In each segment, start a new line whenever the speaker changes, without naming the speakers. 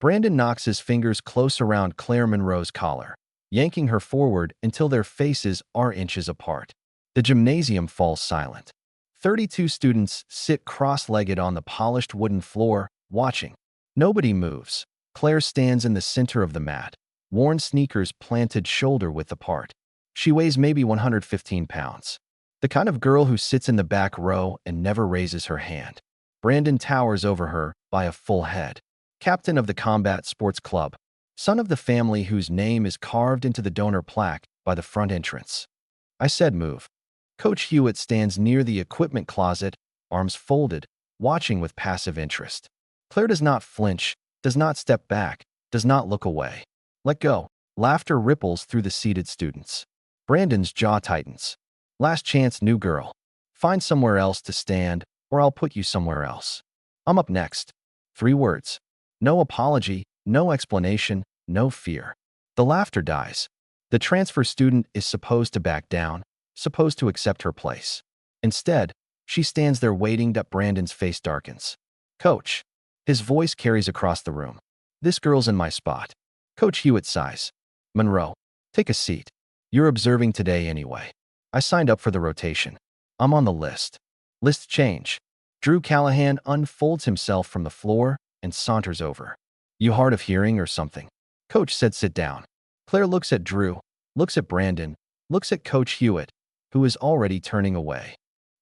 Brandon knocks his fingers close around Claire Monroe's collar, yanking her forward until their faces are inches apart. The gymnasium falls silent. 32 students sit cross-legged on the polished wooden floor, watching. Nobody moves. Claire stands in the center of the mat, worn sneakers planted shoulder-width apart. She weighs maybe 115 pounds. The kind of girl who sits in the back row and never raises her hand. Brandon towers over her by a full head. Captain of the Combat Sports Club, son of the family whose name is carved into the donor plaque by the front entrance. I said move. Coach Hewitt stands near the equipment closet, arms folded, watching with passive interest. Claire does not flinch, does not step back, does not look away. Let go. Laughter ripples through the seated students. Brandon's jaw tightens. Last chance, new girl. Find somewhere else to stand, or I'll put you somewhere else. I'm up next. 3 words. No apology, no explanation, no fear. The laughter dies. The transfer student is supposed to back down, supposed to accept her place. Instead, she stands there waiting. Brandon's face darkens. Coach. His voice carries across the room. This girl's in my spot. Coach Hewitt sighs. Monroe, take a seat. You're observing today anyway. I signed up for the rotation. I'm on the list. List change. Drew Callahan unfolds himself from the floor and saunters over. You hard of hearing or something? Coach said sit down. Claire looks at Drew, looks at Brandon, looks at Coach Hewitt, who is already turning away.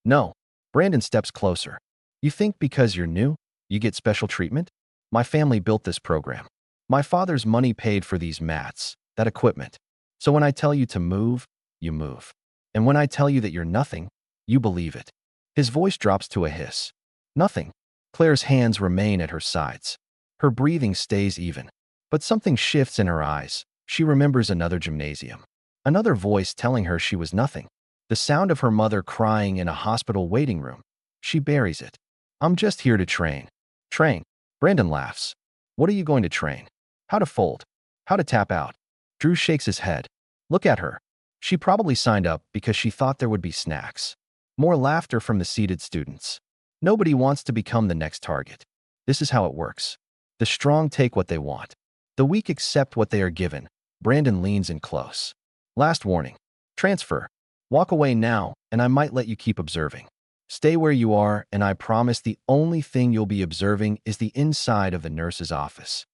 No. Brandon steps closer. You think because you're new, you get special treatment? My family built this program. My father's money paid for these mats, that equipment. So when I tell you to move, you move. And when I tell you that you're nothing, you believe it. His voice drops to a hiss. Nothing. Claire's hands remain at her sides. Her breathing stays even. But something shifts in her eyes. She remembers another gymnasium. Another voice telling her she was nothing. The sound of her mother crying in a hospital waiting room. She buries it. I'm just here to train. Train. Brandon laughs. What are you going to train? How to fold. How to tap out. Drew shakes his head. Look at her. She probably signed up because she thought there would be snacks. More laughter from the seated students. Nobody wants to become the next target. This is how it works. The strong take what they want. The weak accept what they are given. Brandon leans in close. Last warning. Transfer. Walk away now, and I might let you keep observing. Stay where you are, and I promise the only thing you'll be observing is the inside of the nurse's office.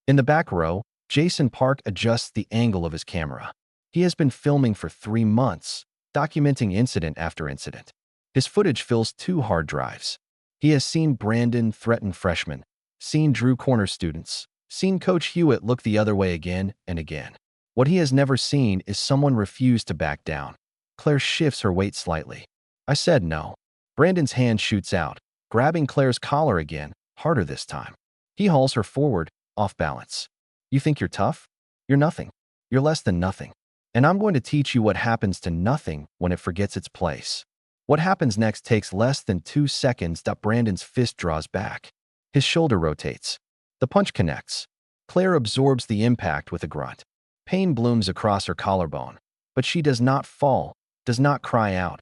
In the back row, Jason Park adjusts the angle of his camera. He has been filming for 3 months, documenting incident after incident. His footage fills 2 hard drives. He has seen Brandon threaten freshmen, seen Drew corner students, seen Coach Hewitt look the other way again and again. What he has never seen is someone refuse to back down. Claire shifts her weight slightly. I said no. Brandon's hand shoots out, grabbing Claire's collar again, harder this time. He hauls her forward, off balance. You think you're tough? You're nothing. You're less than nothing. And I'm going to teach you what happens to nothing when it forgets its place. What happens next takes less than 2 seconds. Brandon's fist draws back. His shoulder rotates. The punch connects. Claire absorbs the impact with a grunt. Pain blooms across her collarbone, but she does not fall, does not cry out.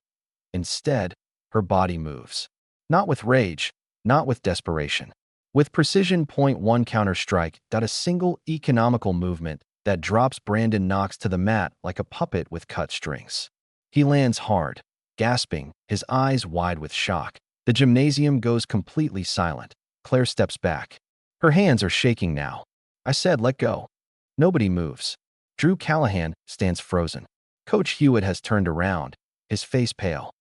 Instead, her body moves. Not with rage, not with desperation. With precision. .1 counter-strike. A single economical movement that drops Brandon Knox to the mat like a puppet with cut strings. He lands hard, gasping, his eyes wide with shock. The gymnasium goes completely silent. Claire steps back. Her hands are shaking now. I said let go. Nobody moves. Drew Callahan stands frozen. Coach Hewitt has turned around, his face pale.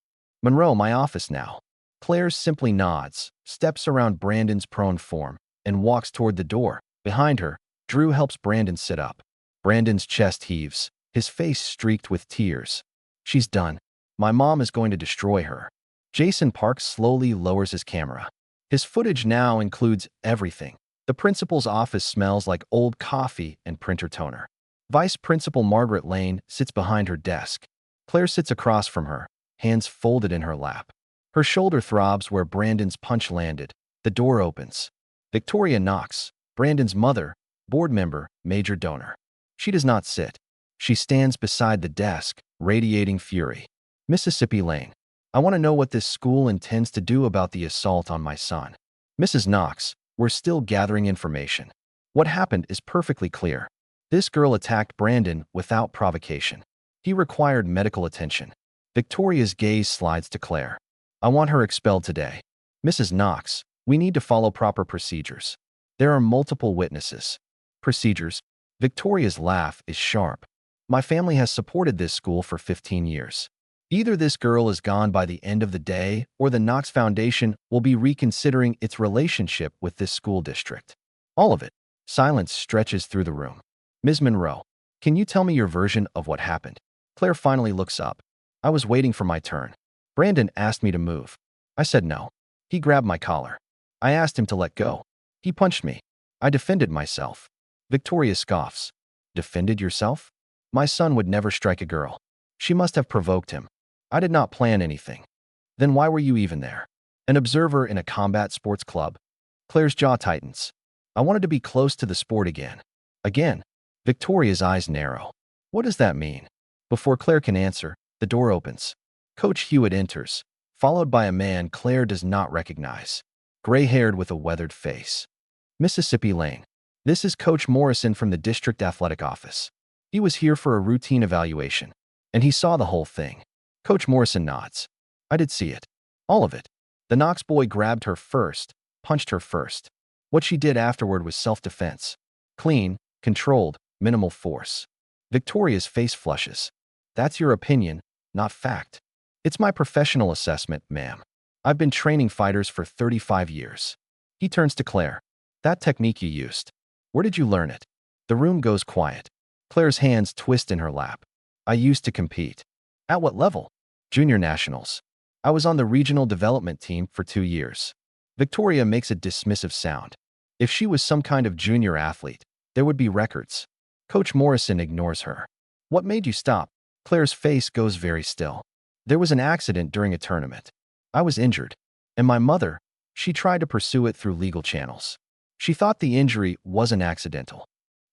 Monroe, my office now. Claire simply nods, steps around Brandon's prone form, and walks toward the door. Behind her, Drew helps Brandon sit up. Brandon's chest heaves, his face streaked with tears. She's done. My mom is going to destroy her. Jason Park slowly lowers his camera. His footage now includes everything. The principal's office smells like old coffee and printer toner. Vice Principal Margaret Lane sits behind her desk. Claire sits across from her, hands folded in her lap. Her shoulder throbs where Brandon's punch landed. The door opens. Victoria Knox, Brandon's mother, board member, major donor. She does not sit. She stands beside the desk, radiating fury. Mississippi Lane. I want to know what this school intends to do about the assault on my son. Mrs. Knox, we're still gathering information. What happened is perfectly clear. This girl attacked Brandon without provocation. He required medical attention. Victoria's gaze slides to Claire. I want her expelled today. Mrs. Knox, we need to follow proper procedures. There are multiple witnesses. Procedures. Victoria's laugh is sharp. My family has supported this school for 15 years. Either this girl is gone by the end of the day, or the Knox Foundation will be reconsidering its relationship with this school district. All of it. Silence stretches through the room. Ms. Monroe, can you tell me your version of what happened? Claire finally looks up. I was waiting for my turn. Brandon asked me to move. I said no. He grabbed my collar. I asked him to let go. He punched me. I defended myself. Victoria scoffs. Defended yourself? My son would never strike a girl. She must have provoked him. I did not plan anything. Then why were you even there? An observer in a combat sports club? Claire's jaw tightens. I wanted to be close to the sport again. Again. Victoria's eyes narrow. What does that mean? Before Claire can answer, the door opens. Coach Hewitt enters, followed by a man Claire does not recognize. Gray-haired with a weathered face. Mississippi Lane. This is Coach Morrison from the district athletic office. He was here for a routine evaluation, and he saw the whole thing. Coach Morrison nods. I did see it. All of it. The Knox boy grabbed her first, punched her first. What she did afterward was self-defense. Clean, controlled, minimal force. Victoria's face flushes. That's your opinion, not fact. It's my professional assessment, ma'am. I've been training fighters for 35 years. He turns to Claire. That technique you used. Where did you learn it? The room goes quiet. Claire's hands twist in her lap. I used to compete. At what level? Junior nationals. I was on the regional development team for 2 years. Victoria makes a dismissive sound. If she was some kind of junior athlete, there would be records. Coach Morrison ignores her. What made you stop? Claire's face goes very still. There was an accident during a tournament. I was injured. And my mother, she tried to pursue it through legal channels. She thought the injury wasn't accidental.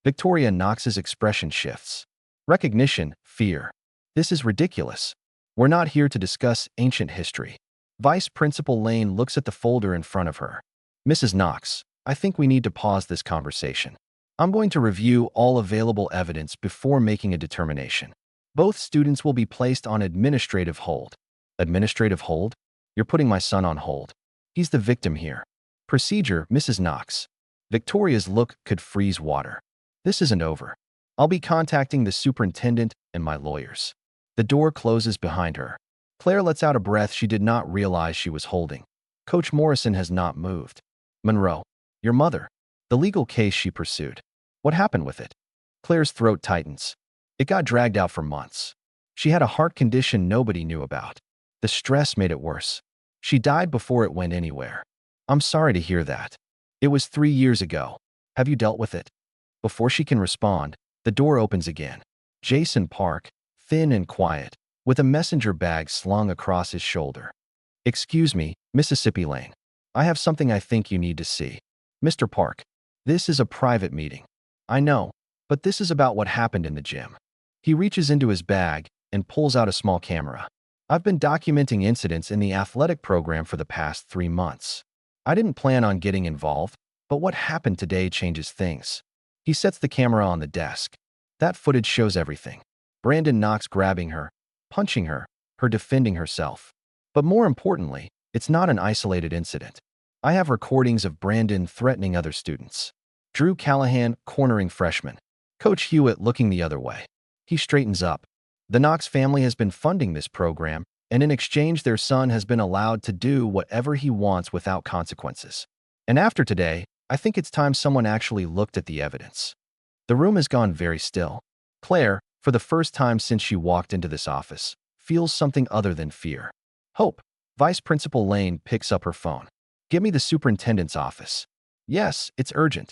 Victoria Knox's expression shifts. Recognition, fear. This is ridiculous. We're not here to discuss ancient history. Vice Principal Lane looks at the folder in front of her. Mrs. Knox, I think we need to pause this conversation. I'm going to review all available evidence before making a determination. Both students will be placed on administrative hold. Administrative hold? You're putting my son on hold. He's the victim here. Procedure, Mrs. Knox. Victoria's look could freeze water. This isn't over. I'll be contacting the superintendent and my lawyers. The door closes behind her. Claire lets out a breath she did not realize she was holding. Coach Morrison has not moved. Monroe, your mother. The legal case she pursued. What happened with it? Claire's throat tightens. It got dragged out for months. She had a heart condition nobody knew about. The stress made it worse. She died before it went anywhere. I'm sorry to hear that. It was 3 years ago. Have you dealt with it? Before she can respond, the door opens again. Jason Park, thin and quiet, with a messenger bag slung across his shoulder. Excuse me, Mississippi Lane. I have something I think you need to see. Mr. Park, this is a private meeting. I know, but this is about what happened in the gym. He reaches into his bag and pulls out a small camera. I've been documenting incidents in the athletic program for the past 3 months. I didn't plan on getting involved, but what happened today changes things. He sets the camera on the desk. That footage shows everything. Brandon Knox grabbing her, punching her defending herself. But more importantly, it's not an isolated incident. I have recordings of Brandon threatening other students. Drew Callahan cornering freshmen. Coach Hewitt looking the other way. He straightens up. The Knox family has been funding this program, and in exchange their son has been allowed to do whatever he wants without consequences. And after today, I think it's time someone actually looked at the evidence. The room has gone very still. Claire, for the first time since she walked into this office, feels something other than fear. Hope. Vice Principal Lane picks up her phone. Give me the superintendent's office. Yes, it's urgent.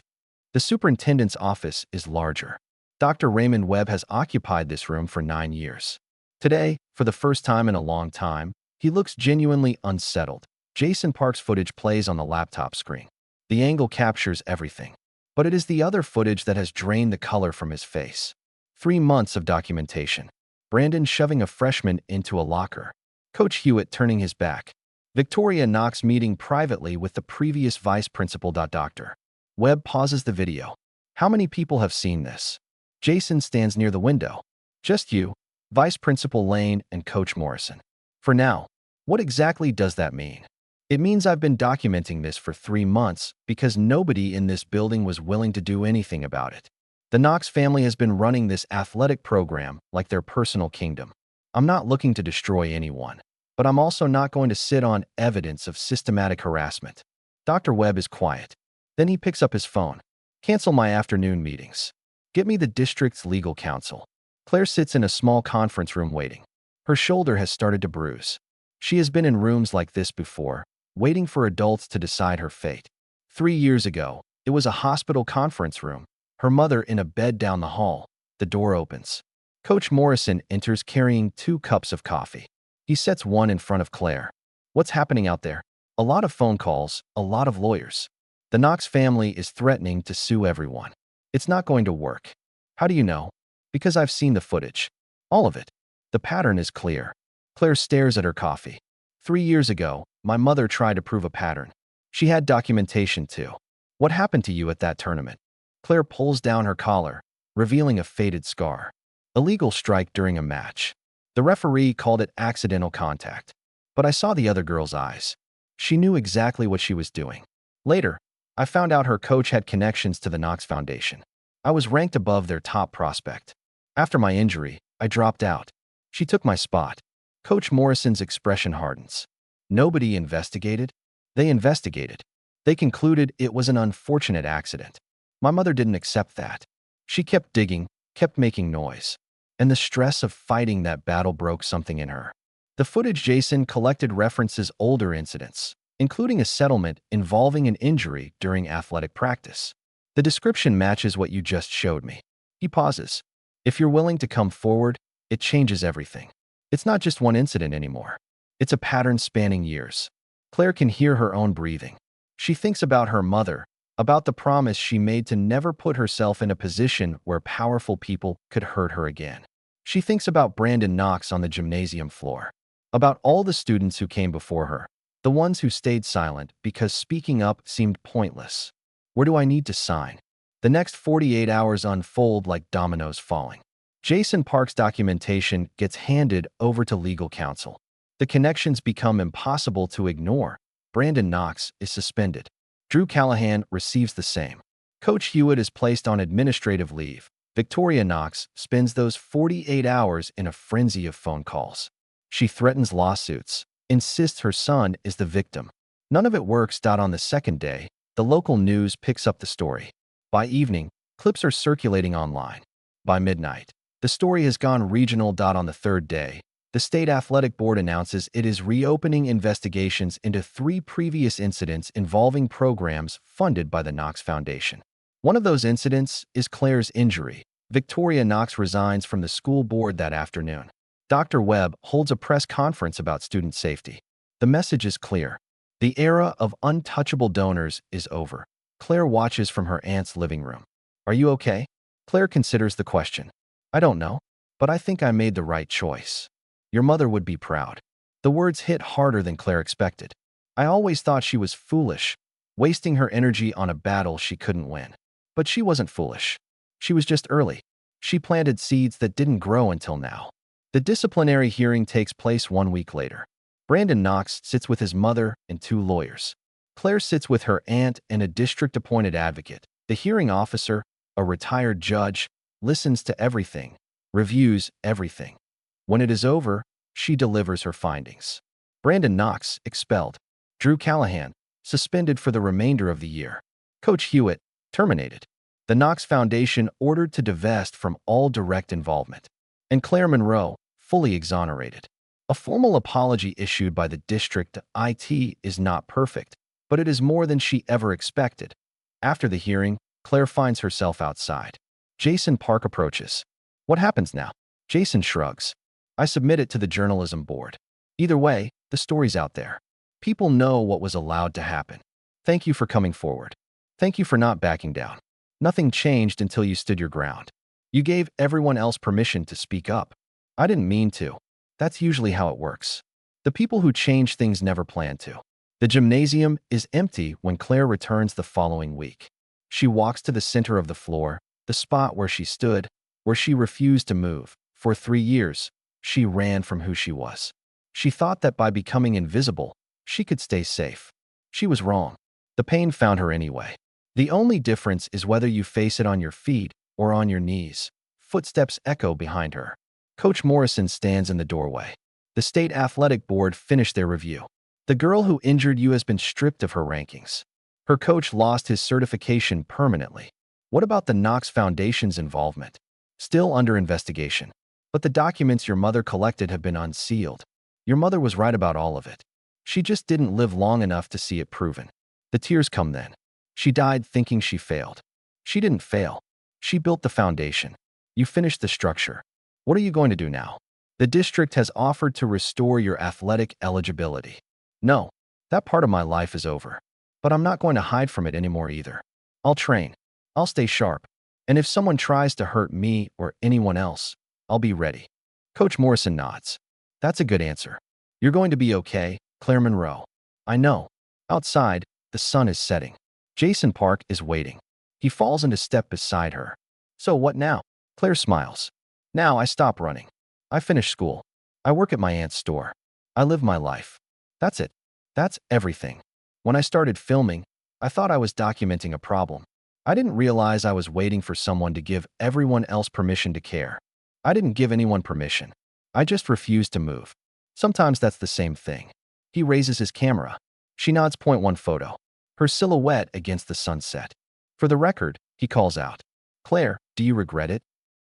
The superintendent's office is larger. Dr. Raymond Webb has occupied this room for 9 years. Today, for the first time in a long time, he looks genuinely unsettled. Jason Park's footage plays on the laptop screen. The angle captures everything. But it is the other footage that has drained the color from his face. 3 months of documentation. Brandon shoving a freshman into a locker. Coach Hewitt turning his back. Victoria Knox meeting privately with the previous vice principal. Dr. Webb pauses the video. How many people have seen this? Jason stands near the window. Just you, Vice Principal Lane, and Coach Morrison. For now. What exactly does that mean? It means I've been documenting this for 3 months because nobody in this building was willing to do anything about it. The Knox family has been running this athletic program like their personal kingdom. I'm not looking to destroy anyone, but I'm also not going to sit on evidence of systematic harassment. Dr. Webb is quiet. Then he picks up his phone. Cancel my afternoon meetings. Get me the district's legal counsel. Claire sits in a small conference room waiting. Her shoulder has started to bruise. She has been in rooms like this before, waiting for adults to decide her fate. 3 years ago, it was a hospital conference room. Her mother in a bed down the hall. The door opens. Coach Morrison enters carrying 2 cups of coffee. He sets one in front of Claire. What's happening out there? A lot of phone calls, a lot of lawyers. The Knox family is threatening to sue everyone. It's not going to work. How do you know? Because I've seen the footage. All of it. The pattern is clear. Claire stares at her coffee. 3 years ago, my mother tried to prove a pattern. She had documentation too. What happened to you at that tournament? Claire pulls down her collar, revealing a faded scar. Illegal strike during a match. The referee called it accidental contact. But I saw the other girl's eyes. She knew exactly what she was doing. Later, I found out her coach had connections to the Knox Foundation. I was ranked above their top prospect. After my injury, I dropped out. She took my spot. Coach Morrison's expression hardens. Nobody investigated? They investigated. They concluded it was an unfortunate accident. My mother didn't accept that. She kept digging, kept making noise. And the stress of fighting that battle broke something in her. The footage Jason collected references older incidents, including a settlement involving an injury during athletic practice. The description matches what you just showed me. He pauses. If you're willing to come forward, it changes everything. It's not just one incident anymore. It's a pattern spanning years. Claire can hear her own breathing. She thinks about her mother, about the promise she made to never put herself in a position where powerful people could hurt her again. She thinks about Brandon Knox on the gymnasium floor, about all the students who came before her, the ones who stayed silent because speaking up seemed pointless. Where do I need to sign? The next 48 hours unfold like dominoes falling. Jason Park's documentation gets handed over to legal counsel. The connections become impossible to ignore. Brandon Knox is suspended. Drew Callahan receives the same. Coach Hewitt is placed on administrative leave. Victoria Knox spends those 48 hours in a frenzy of phone calls. She threatens lawsuits, insists her son is the victim. None of it works. On the second day, the local news picks up the story. By evening, clips are circulating online. By midnight, the story has gone regional. On the third day, the state athletic board announces it is reopening investigations into 3 previous incidents involving programs funded by the Knox Foundation. One of those incidents is Claire's injury. Victoria Knox resigns from the school board that afternoon. Dr. Webb holds a press conference about student safety. The message is clear. The era of untouchable donors is over. Claire watches from her aunt's living room. Are you okay? Claire considers the question. I don't know, but I think I made the right choice. Your mother would be proud. The words hit harder than Claire expected. I always thought she was foolish, wasting her energy on a battle she couldn't win. But she wasn't foolish. She was just early. She planted seeds that didn't grow until now. The disciplinary hearing takes place 1 week later. Brandon Knox sits with his mother and 2 lawyers. Claire sits with her aunt and a district-appointed advocate. The hearing officer, a retired judge, listens to everything, reviews everything. When it is over, she delivers her findings. Brandon Knox, expelled. Drew Callahan, suspended for the remainder of the year. Coach Hewitt, terminated. The Knox Foundation ordered to divest from all direct involvement. And Claire Monroe, fully exonerated. A formal apology issued by the district IT is not perfect, but it is more than she ever expected. After the hearing, Claire finds herself outside. Jason Park approaches. What happens now? Jason shrugs. I submit it to the journalism board. Either way, the story's out there. People know what was allowed to happen. Thank you for coming forward. Thank you for not backing down. Nothing changed until you stood your ground. You gave everyone else permission to speak up. I didn't mean to. That's usually how it works. The people who change things never plan to. The gymnasium is empty when Claire returns the following week. She walks to the center of the floor, the spot where she stood, where she refused to move. For 3 years, she ran from who she was. She thought that by becoming invisible, she could stay safe. She was wrong. The pain found her anyway. The only difference is whether you face it on your feet or on your knees. Footsteps echo behind her. Coach Morrison stands in the doorway. The state athletic board finished their review. The girl who injured you has been stripped of her rankings. Her coach lost his certification permanently. What about the Knox Foundation's involvement? Still under investigation. But the documents your mother collected have been unsealed. Your mother was right about all of it. She just didn't live long enough to see it proven. The tears come then. She died thinking she failed. She didn't fail. She built the foundation. You finished the structure. What are you going to do now? The district has offered to restore your athletic eligibility. No, that part of my life is over. But I'm not going to hide from it anymore either. I'll train. I'll stay sharp. And if someone tries to hurt me or anyone else, I'll be ready. Coach Morrison nods. That's a good answer. You're going to be okay, Claire Monroe. I know. Outside, the sun is setting. Jason Park is waiting. He falls into step beside her. So what now? Claire smiles. Now I stop running. I finish school. I work at my aunt's store. I live my life. That's it. That's everything. When I started filming, I thought I was documenting a problem. I didn't realize I was waiting for someone to give everyone else permission to care. I didn't give anyone permission. I just refused to move. Sometimes that's the same thing. He raises his camera. She nods. Point one photo. Her silhouette against the sunset. For the record, he calls out. Claire, do you regret it?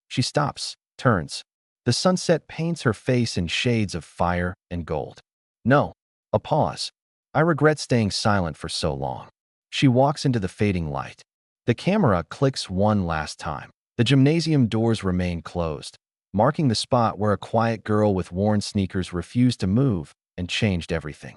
She stops, turns. The sunset paints her face in shades of fire and gold. No. A pause. I regret staying silent for so long. She walks into the fading light. The camera clicks one last time. The gymnasium doors remain closed, marking the spot where a quiet girl with worn sneakers refused to move and changed everything.